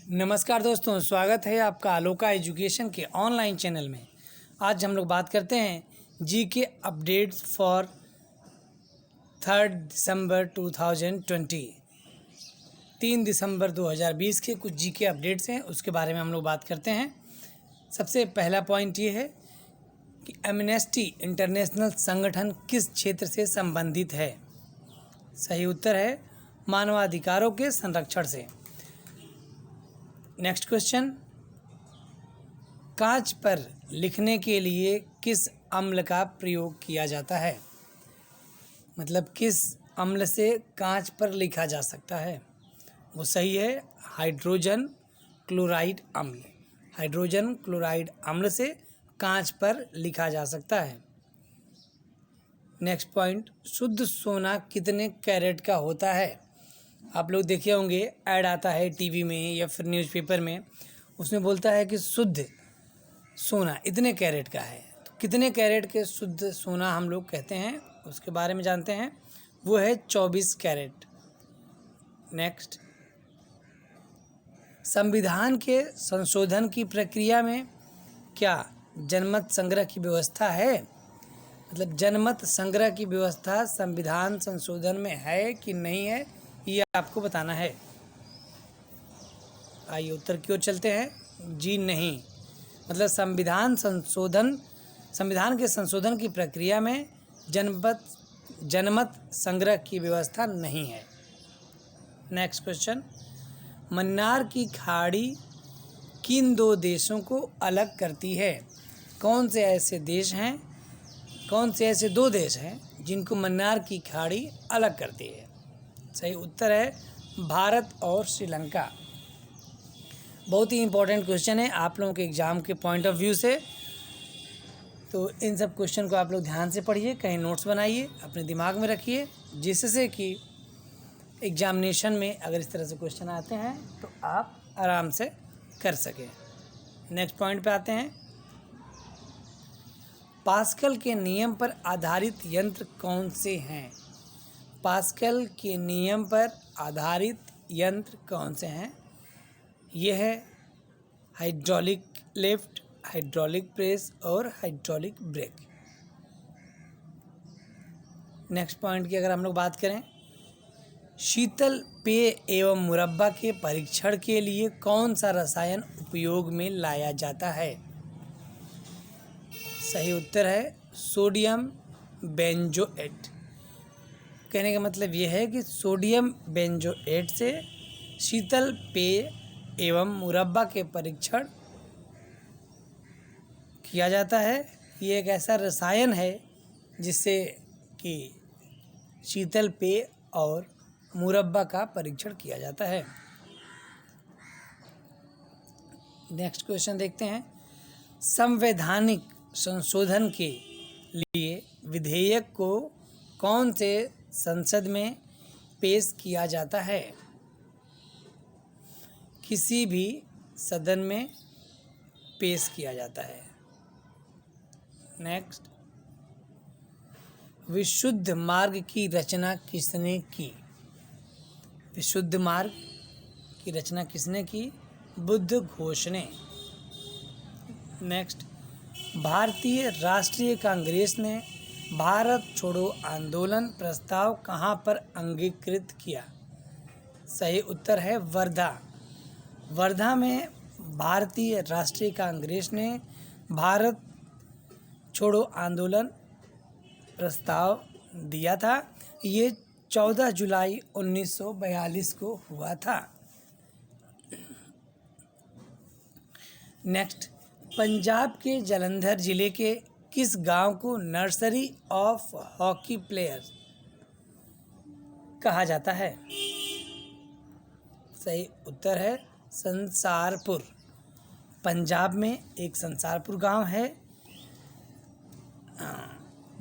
नमस्कार दोस्तों, स्वागत है आपका आलोका एजुकेशन के ऑनलाइन चैनल में। आज हम लोग बात करते हैं जीके अपडेट्स फॉर 3 दिसंबर 2020। 3 दिसंबर 2020 के कुछ जीके अपडेट्स हैं, उसके बारे में हम लोग बात करते हैं। सबसे पहला पॉइंट ये है कि एमनेस्टी इंटरनेशनल संगठन किस क्षेत्र से संबंधित है? सही उत्तर है मानवाधिकारों के संरक्षण से। नेक्स्ट क्वेश्चन, कांच पर लिखने के लिए किस अम्ल का प्रयोग किया जाता है? मतलब किस अम्ल से कांच पर लिखा जा सकता है? वो सही है हाइड्रोजन क्लोराइड अम्ल। हाइड्रोजन क्लोराइड अम्ल से कांच पर लिखा जा सकता है। नेक्स्ट पॉइंट, शुद्ध सोना कितने कैरेट का होता है? आप लोग देखे होंगे, ऐड आता है टीवी में या फिर न्यूज़पेपर में, उसमें बोलता है कि शुद्ध सोना इतने कैरेट का है। तो कितने कैरेट के शुद्ध सोना हम लोग कहते हैं, उसके बारे में जानते हैं। वो है 24 कैरेट। नेक्स्ट, संविधान के संशोधन की प्रक्रिया में क्या जनमत संग्रह की व्यवस्था है? मतलब जनमत संग्रह की व्यवस्था संविधान संशोधन में है कि नहीं है, ये आपको बताना है। आइए उत्तर की ओर चलते हैं। जी नहीं, मतलब संविधान के संशोधन की प्रक्रिया में जनमत संग्रह की व्यवस्था नहीं है। नेक्स्ट क्वेश्चन, मन्नार की खाड़ी किन दो देशों को अलग करती है? कौन से ऐसे दो देश हैं जिनको मन्नार की खाड़ी अलग करती है? सही उत्तर है भारत और श्रीलंका। बहुत ही इम्पोर्टेंट क्वेश्चन है आप लोगों के एग्ज़ाम के पॉइंट ऑफ व्यू से। तो इन सब क्वेश्चन को आप लोग ध्यान से पढ़िए, कहीं नोट्स बनाइए, अपने दिमाग में रखिए, जिससे कि एग्जामिनेशन में अगर इस तरह से क्वेश्चन आते हैं तो आप आराम से कर सकें। नेक्स्ट पॉइंट पे आते हैं। पास्कल के नियम पर आधारित यंत्र कौन से हैं? पास्कल के नियम पर आधारित यंत्र कौन से हैं? ये है हाइड्रोलिक लिफ्ट, हाइड्रोलिक प्रेस और हाइड्रोलिक ब्रेक। नेक्स्ट पॉइंट की अगर हम लोग बात करें, शीतल पेय एवं मुरब्बा के परीक्षण के लिए कौन सा रसायन उपयोग में लाया जाता है? सही उत्तर है सोडियम बेंजोएट। कहने का मतलब यह है कि सोडियम बेंजोएट से शीतल पेय एवं मुरब्बा के परीक्षण किया जाता है। ये एक ऐसा रसायन है जिससे कि शीतल पेय और मुरब्बा का परीक्षण किया जाता है। नेक्स्ट क्वेश्चन देखते हैं। संवैधानिक संशोधन के लिए विधेयक को कौन से संसद में पेश किया जाता है? किसी भी सदन में पेश किया जाता है। नेक्स्ट, विशुद्ध मार्ग की रचना किसने की? विशुद्ध मार्ग की रचना किसने की? बुद्ध घोष ने। नेक्स्ट, भारतीय राष्ट्रीय कांग्रेस ने भारत छोड़ो आंदोलन प्रस्ताव कहाँ पर अंगीकृत किया? सही उत्तर है वर्धा। वर्धा में भारतीय राष्ट्रीय कांग्रेस ने भारत छोड़ो आंदोलन प्रस्ताव दिया था। ये 14 जुलाई 1942 को हुआ था। नेक्स्ट, पंजाब के जालंधर जिले के किस गांव को नर्सरी ऑफ हॉकी प्लेयर्स कहा जाता है? सही उत्तर है संसारपुर। पंजाब में एक संसारपुर गांव है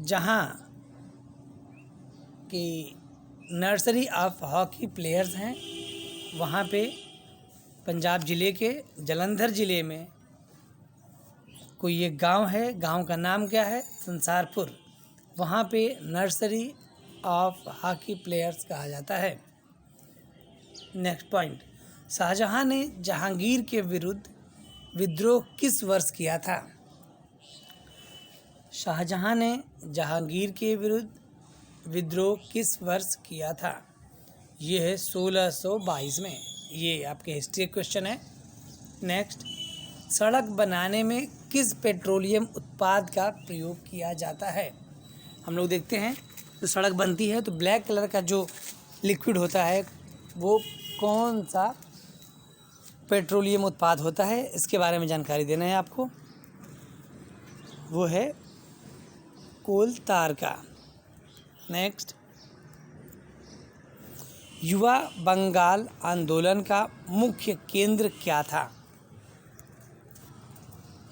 जहां की नर्सरी ऑफ हॉकी प्लेयर्स हैं। वहां पे पंजाब ज़िले के जालंधर ज़िले में कोई एक गांव है, गांव का नाम क्या है? संसारपुर। वहां पे नर्सरी ऑफ हॉकी प्लेयर्स कहा जाता है। नेक्स्ट पॉइंट, शाहजहां ने जहांगीर के विरुद्ध विद्रोह किस वर्ष किया था? शाहजहां ने जहांगीर के विरुद्ध विद्रोह किस वर्ष किया था? ये है 1622 में। ये आपके हिस्ट्री क्वेश्चन है। नेक्स्ट, सड़क बनाने में किस पेट्रोलियम उत्पाद का प्रयोग किया जाता है? हम लोग देखते हैं जो सड़क बनती है तो ब्लैक कलर का जो लिक्विड होता है वो कौन सा पेट्रोलियम उत्पाद होता है, इसके बारे में जानकारी देना है आपको। वो है कोल तार का। नेक्स्ट, युवा बंगाल आंदोलन का मुख्य केंद्र क्या था?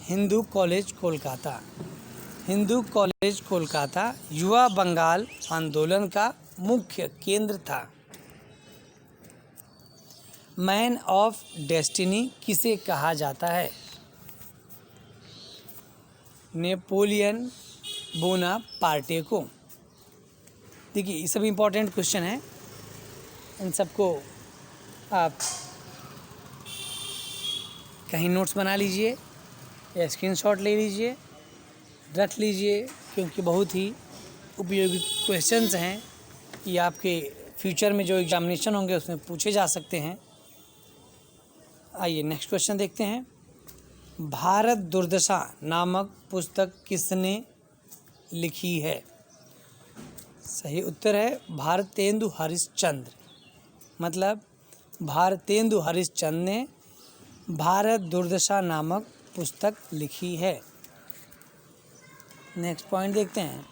हिंदू कॉलेज कोलकाता। हिंदू कॉलेज कोलकाता युवा बंगाल आंदोलन का मुख्य केंद्र था। मैन ऑफ डेस्टिनी किसे कहा जाता है? नेपोलियन बोनापार्टे को। देखिए ये सब इम्पोर्टेंट क्वेश्चन है, इन सबको आप कहीं नोट्स बना लीजिए या स्क्रीनशॉट ले लीजिए, रख लीजिए, क्योंकि बहुत ही उपयोगी क्वेश्चंस हैं। ये आपके फ्यूचर में जो एग्जामिनेशन होंगे उसमें पूछे जा सकते हैं। आइए नेक्स्ट क्वेश्चन देखते हैं। भारत दुर्दशा नामक पुस्तक किसने लिखी है? सही उत्तर है भारतेंदु हरिश्चंद्र। मतलब भारतेंदु हरिश्चंद्र ने भारत दुर्दशा नामक पुस्तक लिखी है। नेक्स्ट पॉइंट देखते हैं।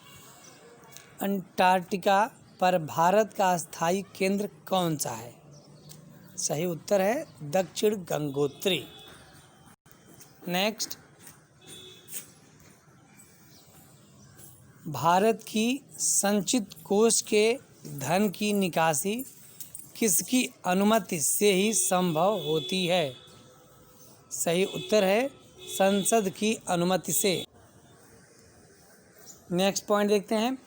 अंटार्कटिका पर भारत का स्थायी केंद्र कौन सा है? सही उत्तर है दक्षिण गंगोत्री। नेक्स्ट, भारत की संचित कोष के धन की निकासी किसकी अनुमति से ही संभव होती है? सही उत्तर है संसद की अनुमति से। नेक्स्ट पॉइंट देखते हैं।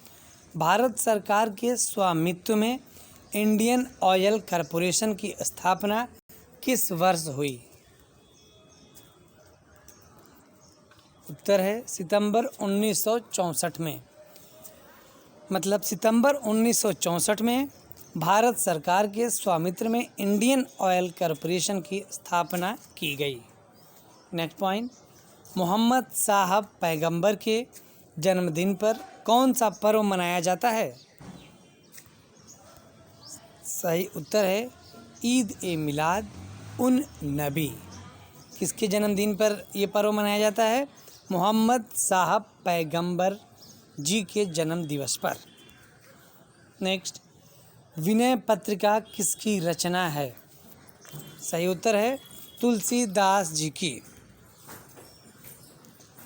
भारत सरकार के स्वामित्व में इंडियन ऑयल कॉरपोरेशन की स्थापना किस वर्ष हुई? उत्तर है सितंबर 1964 में। मतलब सितंबर 1964 में भारत सरकार के स्वामित्व में इंडियन ऑयल कॉरपोरेशन की स्थापना की गई। नेक्स्ट पॉइंट, मोहम्मद साहब पैगंबर के जन्मदिन पर कौन सा पर्व मनाया जाता है? सही उत्तर है ईद ए मिलाद उन नबी। किसके जन्मदिन पर यह पर्व मनाया जाता है? मोहम्मद साहब पैगंबर जी के जन्म दिवस पर। नेक्स्ट, विनय पत्रिका किसकी रचना है? सही उत्तर है तुलसीदास जी की।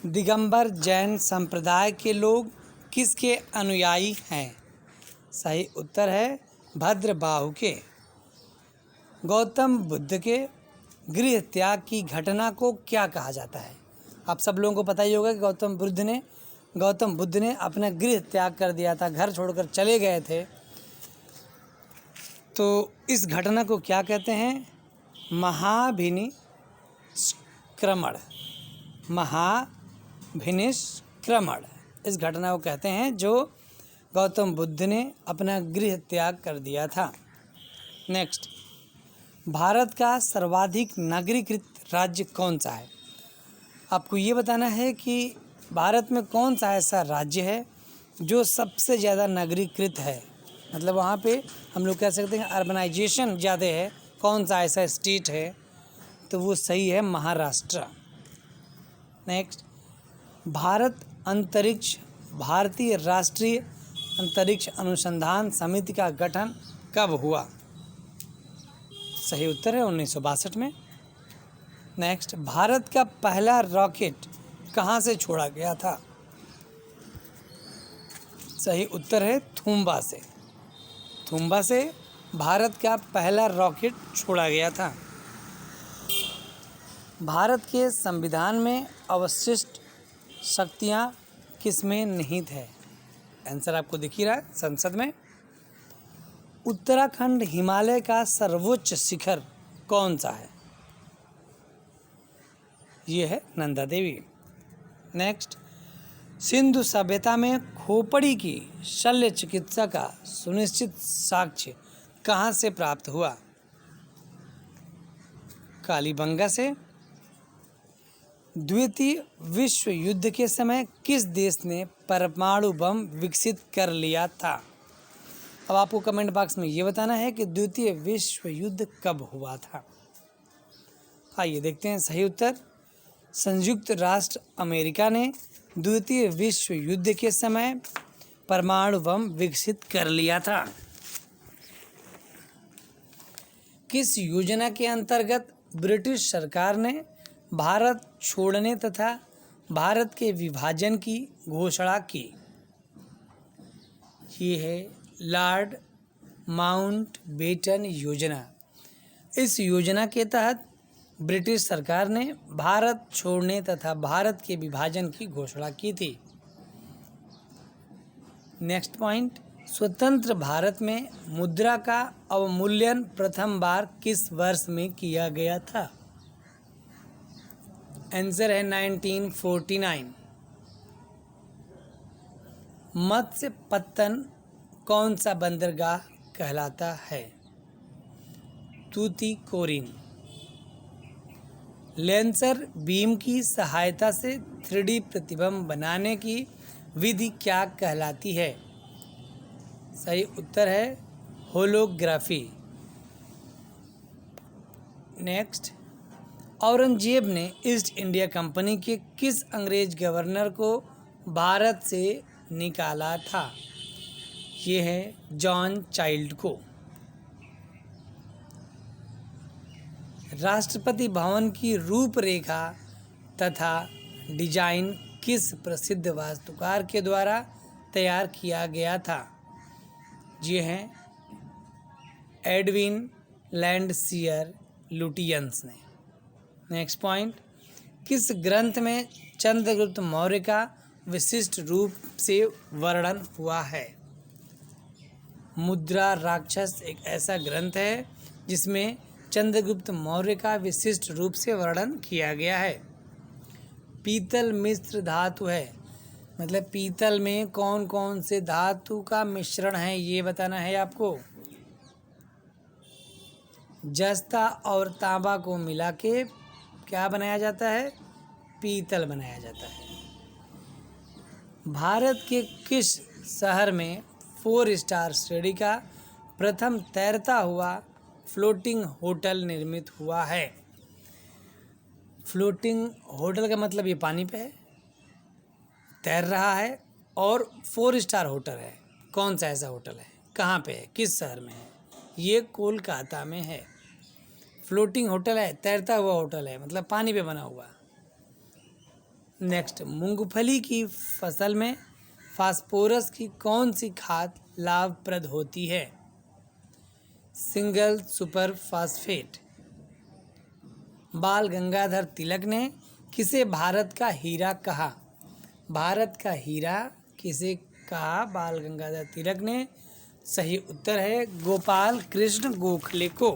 दिगंबर जैन संप्रदाय के लोग किसके अनुयायी हैं? सही उत्तर है भद्रबाहु के। गौतम बुद्ध के गृह त्याग की घटना को क्या कहा जाता है? आप सब लोगों को पता ही होगा कि गौतम बुद्ध ने अपना गृह त्याग कर दिया था, घर छोड़कर चले गए थे। तो इस घटना को क्या कहते हैं? महाभिनिष्क्रमण। महाभिनिष्क्रमण इस घटना को कहते हैं जो गौतम बुद्ध ने अपना गृह त्याग कर दिया था। नेक्स्ट, भारत का सर्वाधिक नागरीकृत राज्य कौन सा है? आपको ये बताना है कि भारत में कौन सा ऐसा राज्य है जो सबसे ज़्यादा नागरीकृत है। मतलब वहाँ पे हम लोग कह सकते हैं अर्बनाइजेशन ज़्यादा है। कौन सा ऐसा स्टेट है? तो वो सही है महाराष्ट्र। नेक्स्ट, भारतीय राष्ट्रीय अंतरिक्ष अनुसंधान समिति का गठन कब हुआ? सही उत्तर है 1962 में। नेक्स्ट, भारत का पहला रॉकेट कहाँ से छोड़ा गया था? सही उत्तर है थूम्बा से। थूम्बा से भारत का पहला रॉकेट छोड़ा गया था। भारत के संविधान में अवशिष्ट शक्तियाँ किसमें निहित है? आंसर आपको दिख ही रहा है संसद में। उत्तराखंड हिमालय का सर्वोच्च शिखर कौन सा है? ये है नंदा देवी। नेक्स्ट, सिंधु सभ्यता में खोपड़ी की शल्य चिकित्सा का सुनिश्चित साक्ष्य कहाँ से प्राप्त हुआ? कालीबंगा से। द्वितीय विश्व युद्ध के समय किस देश ने परमाणु बम विकसित कर लिया था? अब आपको कमेंट बॉक्स में ये बताना है कि द्वितीय विश्व युद्ध कब हुआ था। आइए देखते हैं सही उत्तर। संयुक्त राष्ट्र अमेरिका ने द्वितीय विश्व युद्ध के समय परमाणु बम विकसित कर लिया था। किस योजना के अंतर्गत ब्रिटिश सरकार ने भारत छोड़ने तथा भारत के विभाजन की घोषणा की? ये है लॉर्ड माउंटबेटन योजना। इस योजना के तहत ब्रिटिश सरकार ने भारत छोड़ने तथा भारत के विभाजन की घोषणा की थी। नेक्स्ट पॉइंट, स्वतंत्र भारत में मुद्रा का अवमूल्यन प्रथम बार किस वर्ष में किया गया था? आंसर है 1949। मत्स्य पत्तन कौन सा बंदरगाह कहलाता है? तूतीकोरिन। लेंसर बीम की सहायता से 3D प्रतिबिंब बनाने की विधि क्या कहलाती है? सही उत्तर है होलोग्राफी। नेक्स्ट, औरंगजेब ने ईस्ट इंडिया कंपनी के किस अंग्रेज गवर्नर को भारत से निकाला था? ये है जॉन चाइल्ड को। राष्ट्रपति भवन की रूपरेखा तथा डिजाइन किस प्रसिद्ध वास्तुकार के द्वारा तैयार किया गया था? ये हैं एडविन लैंडसियर लुटियंस ने। नेक्स्ट पॉइंट, किस ग्रंथ में चंद्रगुप्त मौर्य का विशिष्ट रूप से वर्णन हुआ है? मुद्रा राक्षस एक ऐसा ग्रंथ है जिसमें चंद्रगुप्त मौर्य का विशिष्ट रूप से वर्णन किया गया है। पीतल मिश्र धातु है, मतलब पीतल में कौन कौन से धातु का मिश्रण है ये बताना है आपको। जस्ता और तांबा को मिला के क्या बनाया जाता है? पीतल बनाया जाता है। भारत के किस शहर में 4 स्टार श्रेणी का प्रथम तैरता हुआ फ्लोटिंग होटल निर्मित हुआ है? फ्लोटिंग होटल का मतलब ये पानी पे है, तैर रहा है और 4 स्टार होटल है। कौन सा ऐसा होटल है, कहाँ पे है, किस शहर में है? ये कोलकाता में है। फ्लोटिंग होटल है, तैरता हुआ होटल है, मतलब पानी पे बना हुआ। नेक्स्ट, मूंगफली की फसल में फास्फोरस की कौन सी खाद लाभप्रद होती है? Single super phosphate. बाल गंगाधर तिलक ने किसे भारत का हीरा कहा? भारत का हीरा किसे कहा बाल गंगाधर तिलक ने? सही उत्तर है गोपाल कृष्ण गोखले को।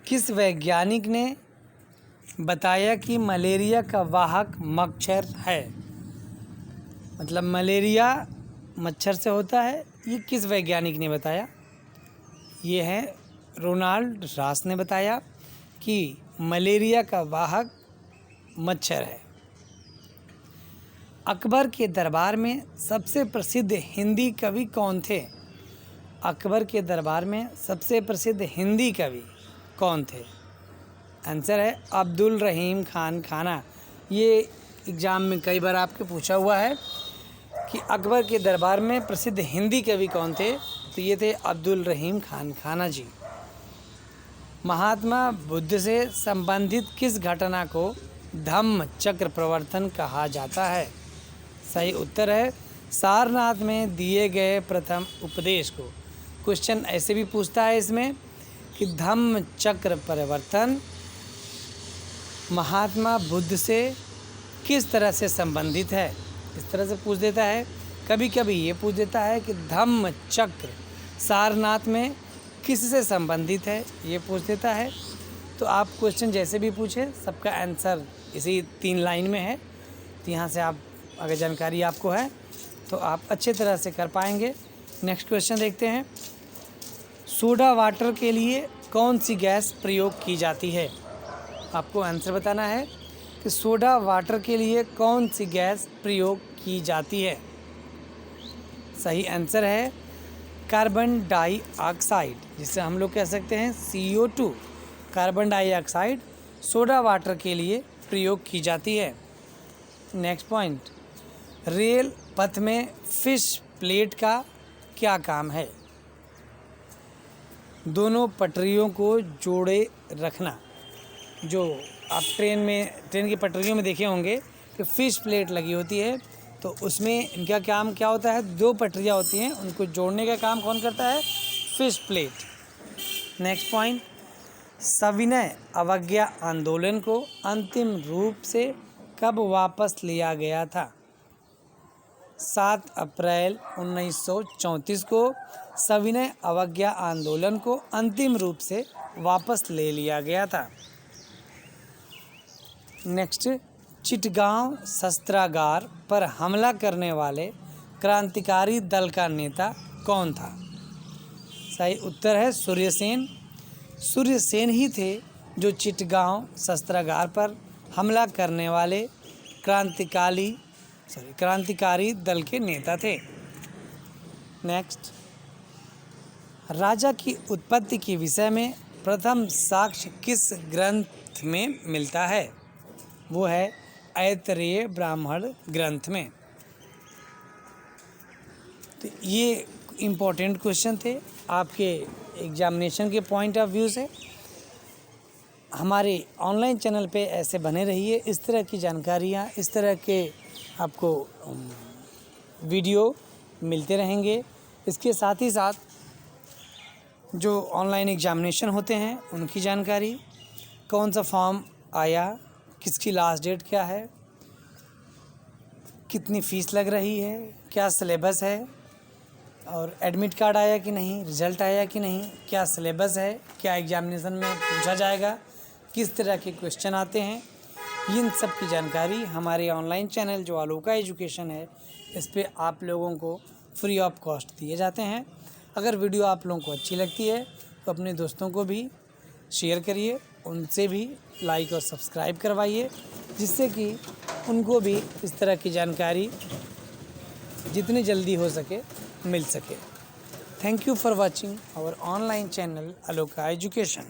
किस वैज्ञानिक ने बताया कि मलेरिया का वाहक मच्छर है? मतलब मलेरिया मच्छर से होता है, ये किस वैज्ञानिक ने बताया? ये है रोनाल्ड रास ने बताया कि मलेरिया का वाहक मच्छर है। अकबर के दरबार में सबसे प्रसिद्ध हिंदी कवि कौन थे? अकबर के दरबार में सबसे प्रसिद्ध हिंदी कवि कौन थे? आंसर है अब्दुल रहीम खान खाना। ये एग्ज़ाम में कई बार आपके पूछा हुआ है कि अकबर के दरबार में प्रसिद्ध हिंदी कवि कौन थे, तो ये थे अब्दुल रहीम खान खाना जी। महात्मा बुद्ध से संबंधित किस घटना को धम्म चक्र प्रवर्तन कहा जाता है? सही उत्तर है सारनाथ में दिए गए प्रथम उपदेश को। क्वेश्चन ऐसे भी पूछता है इसमें कि धम्म चक्र परिवर्तन महात्मा बुद्ध से किस तरह से संबंधित है, इस तरह से पूछ देता है। कभी कभी ये पूछ देता है कि धम्म चक्र सारनाथ में किससे संबंधित है, ये पूछ देता है। तो आप क्वेश्चन जैसे भी पूछे सबका आंसर इसी 3 लाइन में है। तो यहाँ से आप अगर जानकारी आपको है तो आप अच्छे तरह से कर पाएंगे। नेक्स्ट क्वेश्चन देखते हैं। सोडा वाटर के लिए कौन सी गैस प्रयोग की जाती है? आपको आंसर बताना है कि सोडा वाटर के लिए कौन सी गैस प्रयोग की जाती है। सही आंसर है कार्बन डाइऑक्साइड, जिसे हम लोग कह सकते हैं CO2। Carbon dioxide soda water के लिए प्रयोग की जाती है। नेक्स्ट पॉइंट, रेल पथ में फिश प्लेट का क्या काम है? दोनों पटरियों को जोड़े रखना। जो आप ट्रेन की पटरियों में देखे होंगे कि फिश प्लेट लगी होती है, तो उसमें इनका काम क्या होता है? 2 पटरियाँ होती हैं, उनको जोड़ने का काम कौन करता है? Fish plate. नेक्स्ट पॉइंट, सविनय अवज्ञा आंदोलन को अंतिम रूप से कब वापस लिया गया था? 7 अप्रैल 1934 को सविनय अवज्ञा आंदोलन को अंतिम रूप से वापस ले लिया गया था। नेक्स्ट, चिटगांव शस्त्रागार पर हमला करने वाले क्रांतिकारी दल का नेता कौन था? सही उत्तर है सूर्यसेन। सूर्यसेन ही थे जो चिटगांव शस्त्रागार पर हमला करने वाले क्रांतिकारी दल के नेता थे। नेक्स्ट, राजा की उत्पत्ति के विषय में प्रथम साक्ष्य किस ग्रंथ में मिलता है? वो है ऐतरेय ब्राह्मण ग्रंथ में। तो ये इम्पोर्टेंट क्वेश्चन थे आपके एग्जामिनेशन के पॉइंट ऑफ व्यू से। हमारे ऑनलाइन चैनल पे ऐसे बने रहिए, इस तरह की जानकारियाँ, इस तरह के आपको वीडियो मिलते रहेंगे। इसके साथ ही साथ जो ऑनलाइन एग्जामिनेशन होते हैं उनकी जानकारी, कौन सा फॉर्म आया, किसकी लास्ट डेट क्या है, कितनी फ़ीस लग रही है, क्या सिलेबस है, और एडमिट कार्ड आया कि नहीं, रिज़ल्ट आया कि नहीं, क्या सिलेबस है, क्या एग्जामिनेशन में पूछा जाएगा, किस तरह के क्वेश्चन आते हैं, इन सब की जानकारी हमारे ऑनलाइन चैनल जो आलोका एजुकेशन है, इस पे आप लोगों को फ्री ऑफ कॉस्ट दिए जाते हैं। अगर वीडियो आप लोगों को अच्छी लगती है तो अपने दोस्तों को भी शेयर करिए, उनसे भी लाइक और सब्सक्राइब करवाइए, जिससे कि उनको भी इस तरह की जानकारी जितनी जल्दी हो सके मिल सके। Thank you for watching our online channel Aloka education.